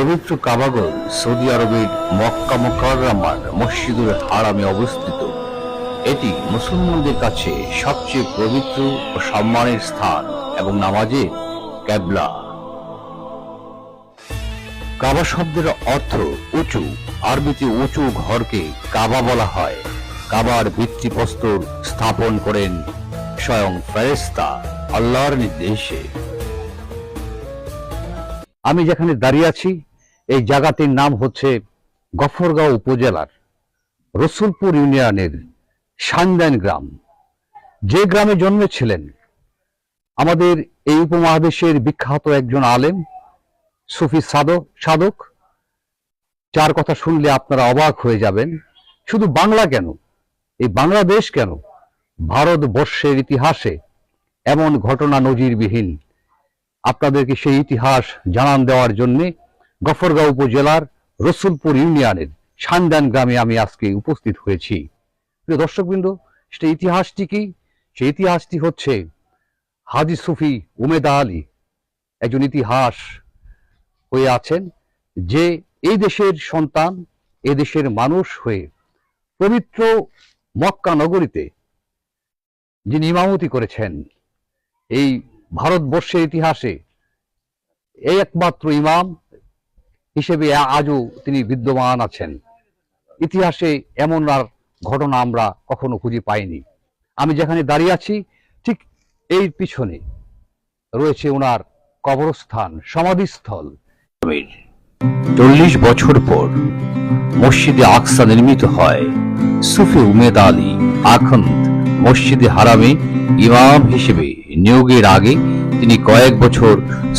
পবিত্র কাবাগর সৌদি আরবের মক্কা মুকাররমার মসজিদুল হারামে অবস্থিত। এটি মুসলমানদের কাছে সবচেয়ে পবিত্র ও সম্মানের স্থান এবং নামাজের কিবলা। কাবা শব্দের অর্থ উঁচু। আরবিতে উঁচু ঘরকে কাবা বলা হয়। কাবার ভিত্তিপ্রস্তর স্থাপন করেন স্বয়ং ফেরেশতা আল্লাহর নির্দেশে। আমি যেখানে দাঁড়িয়ে আছি এই জায়গাটির নাম হচ্ছে গফরগাঁও উপজেলার রসুলপুর ইউনিয়নের সান্দাইন গ্রাম। যে গ্রামে জন্মেছিলেন আমাদের এই উপমহাদেশের বিখ্যাত একজন আলেম সুফি সাধক, যার কথা শুনলে আপনারা অবাক হয়ে যাবেন। শুধু বাংলা কেন, এই বাংলাদেশ কেন, ভারতবর্ষের ইতিহাসে এমন ঘটনা নজিরবিহীন। আপনাদেরকে সেই ইতিহাস জানান দেওয়ার জন্য গফরগাঁও উপজেলার রসুলপুর ইউনিয়নের সান্দাইন গ্রামে আমি আজকে উপস্থিত হয়েছি। প্রিয় দর্শকবৃন্দ, সেই ইতিহাসটি কি? সেই ইতিহাসটি হচ্ছে হাজী সুফি উমেদা আলী একজন ইতিহাস হয়ে আছেন, যে এই দেশের সন্তান, এই দেশের মানুষ হয়ে পবিত্র মক্কা নগরীতে যিনি ইমামতি করেছেন। এই ভারতবর্ষের ইতিহাসে এই একমাত্র ইমাম হিসেবে আজও তিনি বিদ্যমান আছেন। ইতিহাসে এমন আর ঘটনা আমরা কখনো খুঁজে পাইনি। আমি যেখানে দাঁড়িয়ে আছি ঠিক এই পিছনে রয়েছে ওনার কবরস্থান, সমাধিস্থল। 40 বছর পর মসজিদে আকসা নির্মিত হয়। সুফি উমেদা আলী আখন্দ মসজিদে হারামে ইমাম হিসেবে নিয়োগের আগে তিনি কয়েক বছর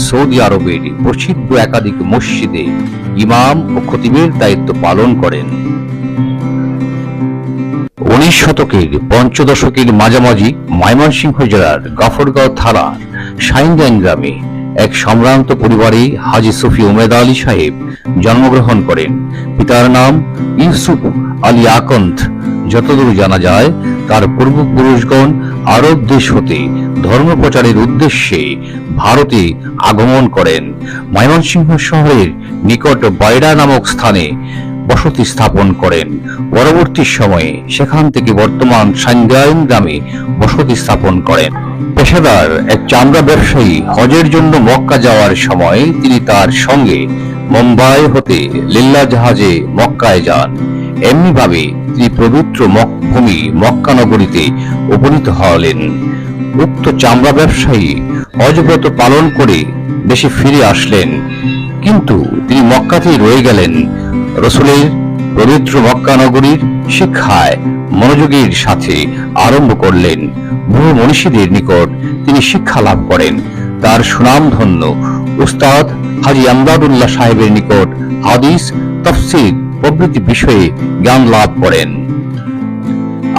সৌদি আরবের প্রসিদ্ধ একাধিক মসজিদে ইমাম ও খতিবের দায়িত্ব পালন করেন। 19 শতকের পঞ্চদশকের মাঝামাঝি ময়মনসিংহ জেলার গফরগাঁও থানার সান্দাইন গ্রামে এক সম্ভ্রান্ত পরিবারে হাজী সুফি উমেদা আলী সাহেব জন্মগ্রহণ করেন। পিতার নাম ইউসুফ আলী আকন্দ। যতদূর জানা যায় তার পূর্বপুরুষগণ আরব দেশ হতে ধর্ম প্রচারের উদ্দেশ্যে ভারতে আগমন করেন। ময়মনসিংহ শহরের নিকট বয়রা নামক স্থানে বসতি স্থাপন করেন। পরবর্তী সময়ে সেখান থেকে বর্তমান সান্দাইন গ্রামে বসতি স্থাপন করেন। পেশাদার এক চামড়া ব্যবসায়ী হজের জন্য মক্কা যাওয়ার সময় তিনি তার সঙ্গে মুম্বাই হতে লিল্লা জাহাজে মক্কায় যান। এমনি ভাবে তিনি পবিত্র ভূমি মক্কা নগরীতে উপনীত হলেন। উক্ত চামড়া ব্যবসায়ী হজব্রত পালন করে দেশে ফিরে আসলেন, কিন্তু তিনি মক্কাতেই রয়ে গেলেন। রসুলের পবিত্র মক্কা নগরীর শিক্ষায় মনোযোগের সাথে আরম্ভ করলেন। বহু মনীষীদের নিকট তিনি শিক্ষা লাভ করেন। তার সুনামধন্য উস্তাদ হাজী আমদাদুল্লাহ সাহেবের নিকট হাদিস, তাফসীর প্রভৃতি বিষয়ে জ্ঞান লাভ করেন।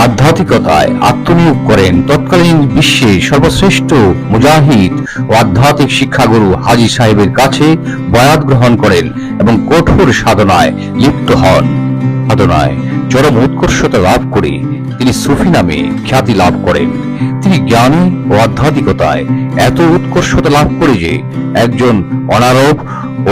আধ্যাত্মিকতায় আত্মনিয়োগ করেন। তৎকালীন বিশ্বের সর্বশ্রেষ্ঠ মুজাহিদ ও আধ্যাত্মিক শিক্ষাগুরু হাজী সাহেবের কাছে বয়াত গ্রহণ করেন এবং কঠোর সাধনায় লিপ্ত হন। সাধনায় চরম উৎকর্ষতা লাভ করে তিনি সুফি নামে খ্যাতি লাভ করেন। তিনি জ্ঞানী ও আধ্যাত্মিকতায় এত উৎকর্ষতা লাভ করে যে একজন অনারব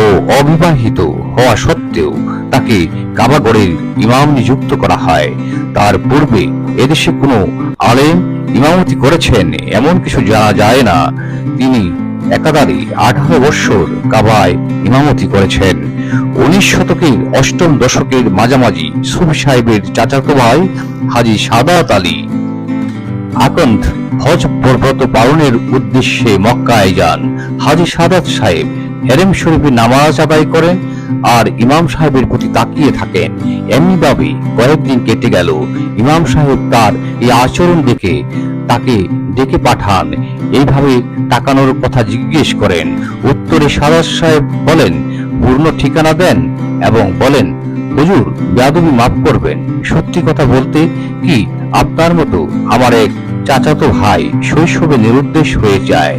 ও অবিবাহিত হওয়া সত্ত্বেও তাকে কাবাগরের ইমাম নিযুক্ত করা হয়। তার পূর্বে এদেশে কোনো আলেম ইমামতি করেছেন এমন কিছু জানা যায় না। তিনি একাধারে 18 বছর কাবায় ইমামতি করেছেন। 19 শতকের অষ্টম দশকের মাঝামাঝি সুফি সাহেবের চাচাতো ভাই হাজী সাদাত আলী আকন্দ হজ পর্বত পালনের উদ্দেশ্যে মক্কায় যান। হাজী সাদাত সাহেব হেরেম শরীফে নামাজ আদায় করেন আর ইমাম সাহেবের প্রতি তাকিয়ে থাকেন। এমনি ভাবে কয়েকদিন কেটে গেল। ইমাম সাহেব তার এই আচরণ দেখে তাকে ডেকে পাঠান। এইভাবে তাকানোর কথা জিজ্ঞেস করেন। উত্তরে সাদাত সাহেব বলেন, পূর্ণ ঠিকানা দেন এবং বলেন, হুজুর বেয়াদবি মাফ করবেন, সত্যি কথা বলতে কি আপনার মতো আমার এক চাচাতো ভাই শৈশবে নিরুদ্দেশ হয়ে যায়।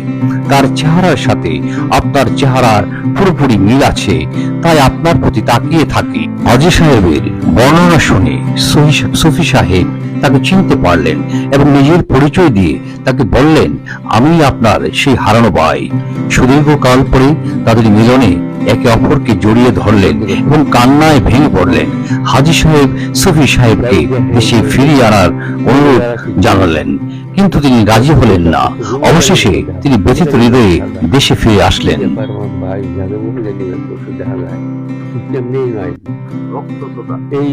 তার চেহারার সাথে আপনার চেহারার পুরোপুরি মিল আছে, তাই আপনার প্রতি তাকিয়ে থাকি। হাজী সাহেবের বর্ণনা শুনে সুফি সাহেব তাকে চিনতে পারলেন এবং নিজের পরিচয় দিয়ে তাকে বললেন, আমি আপনার সেই হারানো ভাই। সুদীর্ঘকাল পরে তাদের মিলনে একে অপরকে জড়িয়ে ধরলেন এবং কান্নায় ভেঙে পড়লেন। হাজী সাহেব সুফি সাহেবকে দেশে ফিরিয়ে আনার অনুরোধ জানালেন, কিন্তু তিনি রাজি হলেন না। অবশেষে তিনি ব্যথিত হৃদয়ে দেশে ফিরে আসলেন। এই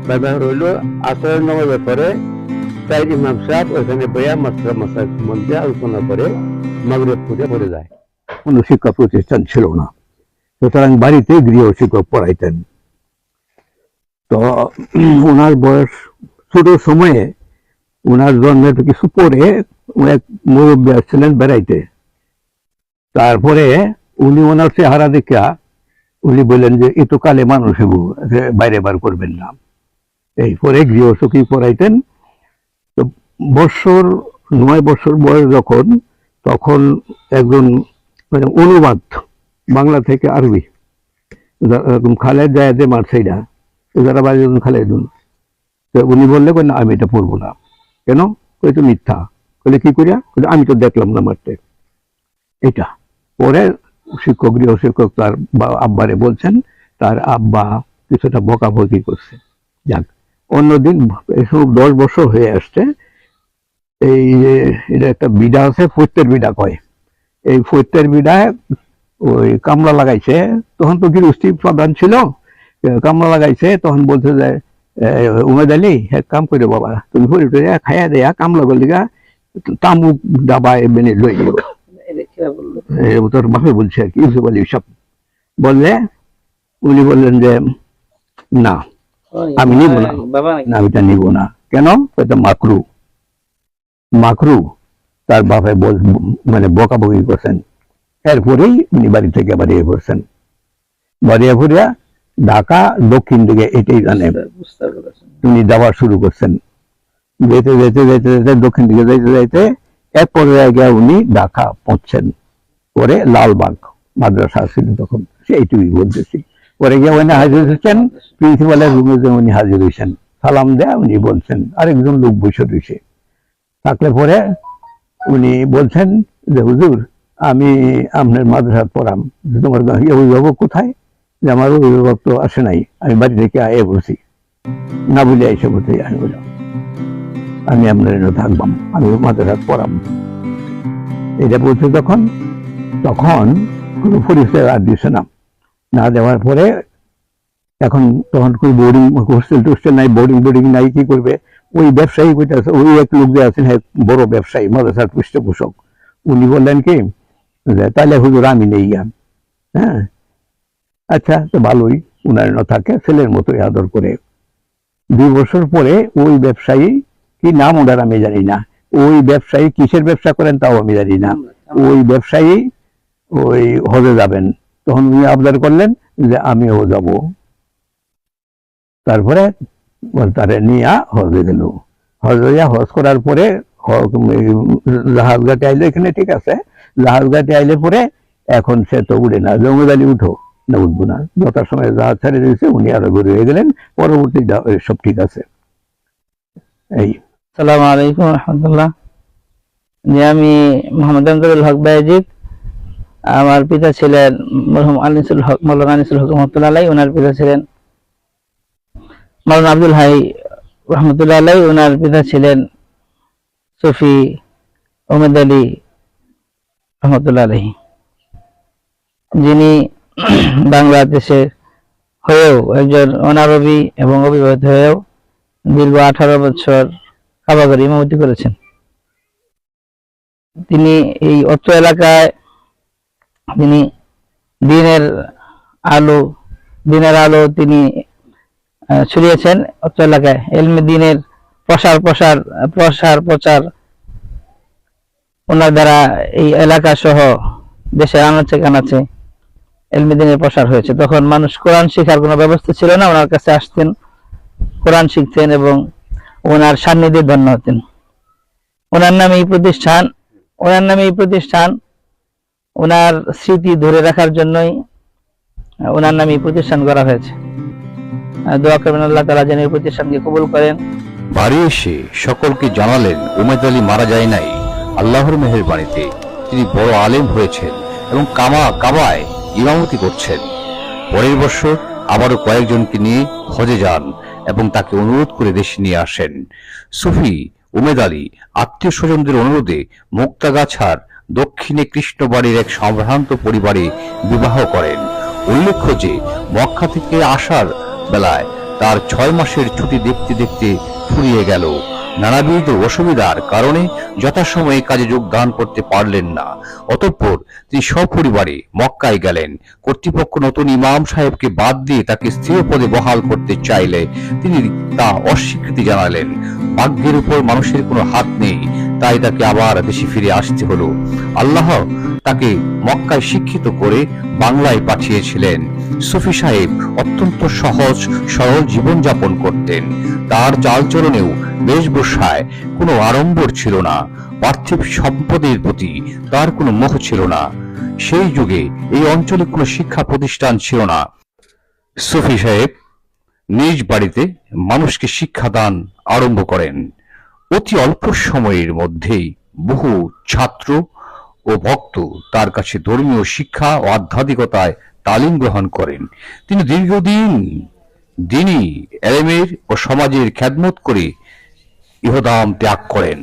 ব্যবহার হইলো আসরের নামাজের পরে তাই ইমাম সাহেব ওখানে বইয়া মাস্টার মাসার মধ্যে আলোচনা করে মাগরিব পড়ে যায়। কোনো শিক্ষা প্রতিষ্ঠান ছিল না, সুতরাং বাড়িতে গৃহ শিক্ষক পড়াইতেন। তো ওনার বয়স ছোট সময়ে, ওনার জন্মের কিছু পরে এক মুরব্বী আসছিলেন বেড়াইতে। তারপরে উনি ওনার চেহারা দেখা উনি বললেন যে এত কালে মানুষ বাইরে বার করবেন না। এই পরে গৃহসখী পড়াইতেন। তো 9 বছর বয়স যখন, তখন একজন মানে অনুবাদ বাংলা থেকে আরবি খালেদ জায়েদে মারসাইডা যারা বাড়ি খালেদুন, তো উনি বললে না আমি এটা পড়বো না। কেন? তো মিথ্যা। বলে কি করিয়া? আমি তো দেখলাম না মারতে। এটা পরে শিক্ষক, গৃহ শিক্ষক তার আব্বারে বলছেন, তার আব্বা কিছুটা বকাবকি করছে। যাক, অন্যদিন এসব 10 বছর হয়ে আসছে। এই যে এটা একটা বিডা আছে, ফৈত্যের বিডা কয়। এই ফৈত্যের বিডায় ওই কামলা লাগাইছে, তখন তো গৃহস্থী প্রধান ছিল। কামলা লাগাইছে, তখন বলছে যে উমেদ আলী এক কাম করে বাবা, তুমি হরি খাইয়া দেয়া কামলা গলিগা তামুক ডাবায় বেনে লই তোর বাপে বলছে আর কি, ইউসুফ আলী সব বললে। উনি বললেন যে না আমি নিব না, আমি এটা নিব না। কেন? এটা মাকরু। মাকরু তার বাপে মানে বকাবকি করছেন। এরপরেই উনি বাড়ি থেকে বাড়িয়ে পড়ছেন। বাড়িয়ে পড়িয়া ঢাকা দক্ষিণ দিকে এটাই জানে উনি যাওয়া শুরু করছেন। যেতে যেতে যেতে যেতে দক্ষিণ দিকে যাইতে যাইতে এক পর্যায়ে উনি ঢাকা পৌঁছছেন। পরে লালবাগ মাদ্রাসা ছিল তখন, সেইটুকুই বলতেছি। পরে গিয়ে উনি হাজির হয়েছেন, প্রিন্সিপালের রুমে যে উনি হাজির হয়েছেন, সালাম দেয়া উনি বলছেন, আরেকজন লোক বসে রয়েছে। থাকলে পরে উনি বলছেন যে হুজুর, আমি আপনার মাদ্রাসা পড়াম, তোমার অভিভাবক কোথায়? যে আমার অভিভাবক তো আসে নাই, আমি বাড়ি থেকে আয়ে বসি না বলে এসে বলতে, আমি বললাম আমি আপনার এনে থাকবাম, আমি মাদ্রাসা পড়াম। এটা বলছে তখন কোনো পরিচয় আর দিচ্ছে না। না দেওয়ার পরে এখন তখন কোনো বোর্ডিং হোস্টেল টোস্টেল নাই, বোর্ডিং নাই, কি করবে? ওই ব্যবসায়ী কইতেছে, ওই এক লোক যে আছেন বড় ব্যবসায়ী মাদ্রাসার পৃষ্ঠপোষক, উনি বললেন কি তাহলে হুজুর আমি নেই গা। হ্যাঁ, আচ্ছা, তো ভালোই, উনার না থাকে ছেলের মতোই আদর করে। 2 বছর পরে ওই ব্যবসায়ী, কি নাম ওনার আমি জানি না, ওই ব্যবসায়ী কিসের ব্যবসা করেন তাও আমি জানি না, ওই ব্যবসায়ী ওই হজে যাবেন। তখন উনি আবদার করলেন যে আমিও যাব। তারপরে তারে নিয়ে হজে গেল। হজ করার পরে জাহাজ ঘাটে আইলে, এখানে ঠিক আছে, জাহাজ ঘাটে আইলে পরে এখন সে তো উড়ে না, জঙ্গল আলী উঠো না, উঠবো না। যথার সময় জাহাজ ছেড়ে দিয়েছে, উনি আরো ঘুরে হয়ে গেলেন। পরবর্তী সব ঠিক আছে। এই আসসালামু আলাইকুম রহমতুল্লাহ। যে আমি মোহাম্মদ আমজাদুল হক বায়েজিদ। আমার পিতা ছিলেন মরহুম আনিসুল হক, মৌলানা আনিসুল হক রহমতুল্লাহ আলাই। ওনার পিতা ছিলেন মৌলানা আব্দুল হাই রহমতুল্লাহ আলাই। ওনার পিতা ছিলেন সুফি উমেদ আলী রহমতুল্লাহ আলাই, যিনি বাংলাদেশে হয়েও একজন অনারবি এবং অবিবাহিত হয়েও দীর্ঘ 18 বছর কাবাগরে ইমামতি করেছেন। তিনি এই অত্র এলাকায় তিনি দিনের আলো তিনি ছড়িয়েছেন। অত্র এলাকায় এলমে দিনের প্রচার ওনার দ্বারা এই এলাকা সহ দেশের আনাচে কানাচে এলমে দিনের প্রসার হয়েছে। তখন মানুষ কোরআন শেখার কোনো ব্যবস্থা ছিল না, ওনার কাছে আসতেন, কোরআন শিখতেন এবং ওনার সান্নিধ্যে ধন্য হতেন। ওনার নামে এই প্রতিষ্ঠান ওনার স্মৃতি ধরে রাখার জন্যই ওনার নামে এই প্রতিষ্ঠান করা হয়েছে। দোয়া করবেন আল্লাহ তাআলা যেন এই প্রতিষ্ঠানকে কবুল করেন বাড়ি এসে সকলকে জানালেন উমেদ আলী মারা যায় নাই, আল্লাহর মেহেরবানিতে তিনি বড় আলেম হয়েছেন এবং কাবায় ইমামতি করছেন। পরের বছর আবারও কয়েকজনকে নিয়ে হজে যান এবং তাকে অনুরোধ করে দেশে নিয়ে আসেন। সুফি উমেদ আলী আত্মীয় স্বজনদের অনুরোধে মুক্তাগাছার দক্ষিণে কৃষ্ণবাড়ির এক সম্ভ্রান্ত পরিবারে বিবাহ করেন। উল্লেখ্য যে মক্কা থেকে আসার বেলায় তার 6 মাসের ছুটি দেখতে দেখতে ফুরিয়ে গেল। নানাবিধ অসুবিধার কারণে যথাসময়ে কাজে যোগদান করতে পারলেন না। অতঃপর তিনি সপরিবারে মক্কায় গেলেন। কর্তৃপক্ষ নতুন ইমাম সাহেবকে বাদ দিয়ে তাকে স্থির পদে বহাল করতে চাইলে তিনি তা অস্বীকৃতি জানালেন। ভাগ্যের উপর মানুষের কোনো হাত নেই, তাই তাকে আবার দেশে ফিরে আসতে হলো। আল্লাহ তাকে মক্কায় শিক্ষিত করে বাংলায় পাঠিয়েছিলেন। সুফি সাহেব অত্যন্ত সহজ সরল জীবনযাপন করতেন। তার চালচলনেও বেশভূষায় কোনো আড়ম্বর ছিল না। পার্থিব সম্পদের প্রতি তার কোনো মোহ ছিল না। সেই যুগে এই অঞ্চলে কোনো শিক্ষা প্রতিষ্ঠান ছিল না। সুফি সাহেব নিজ বাড়িতে মানুষকে শিক্ষাদান আরম্ভ করেন। অতি অল্প সময়ের মধ্যেই বহু ছাত্র ও ভক্ত তার কাছে ধর্মীয় শিক্ষা ও আধ্যাত্মিকতায় তালিম গ্রহণ করেন। তিনি দীর্ঘদিন দ্বীনি এলেমের ও সমাজের খেদমত করে ইহদাম ত্যাগ করেন।